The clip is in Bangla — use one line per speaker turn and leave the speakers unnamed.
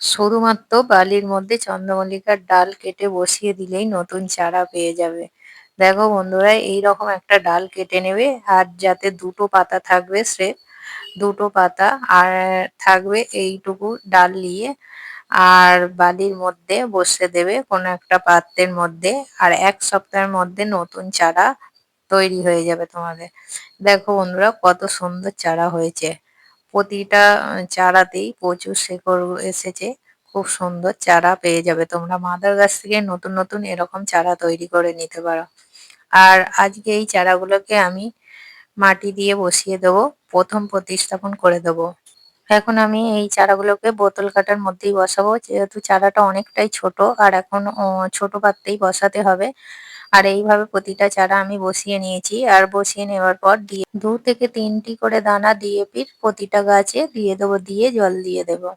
শুধুমাত্র বালির মধ্যে চন্দ্রমল্লিকার ডাল কেটে বসিয়ে দিলেই নতুন চারা পেয়ে যাবে। দেখো বন্ধুরা, এইরকম একটা ডাল কেটে নেবে, আর যাতে দুটো পাতা থাকবে স্রেফ দুটো পাতা, আর থাকবে এইটুকু ডাল নিয়ে, আর বালির মধ্যে বসিয়ে দেবে কোনো একটা পাত্রের মধ্যে। আর 1 সপ্তাহের মধ্যে নতুন চারা তৈরি হয়ে যাবে তোমাদের। দেখো বন্ধুরা, কত সুন্দর চারা হয়েছে। প্রতিটা চারাতেই প্রচুর শেকড় এসেছে। খুব সুন্দর চারা পেয়ে যাবে তোমরা। মাদার গাছ থেকে নতুন নতুন এরকম চারা তৈরি করে নিতে পারো। আর আজকে এই চারাগুলোকে আমি মাটি দিয়ে বসিয়ে দেবো, প্রথম প্রতিস্থাপন করে দেবো। এখন আমি এই চারাগুলোকে বোতল কাটার মধ্যেই বসাবো, যেহেতু চারাটা অনেকটাই ছোট, আর এখন ছোট পাত্রেই বসাতে হবে। আর এইভাবে প্রতিটা চারা আমি বসিয়ে নিয়েছি, আর বসিয়ে নেওয়ার পর 2 থেকে 3টি করে দানা ডিএপির প্রতিটা গাছে দিয়ে দেবো, দিয়ে জল দিয়ে দেবো।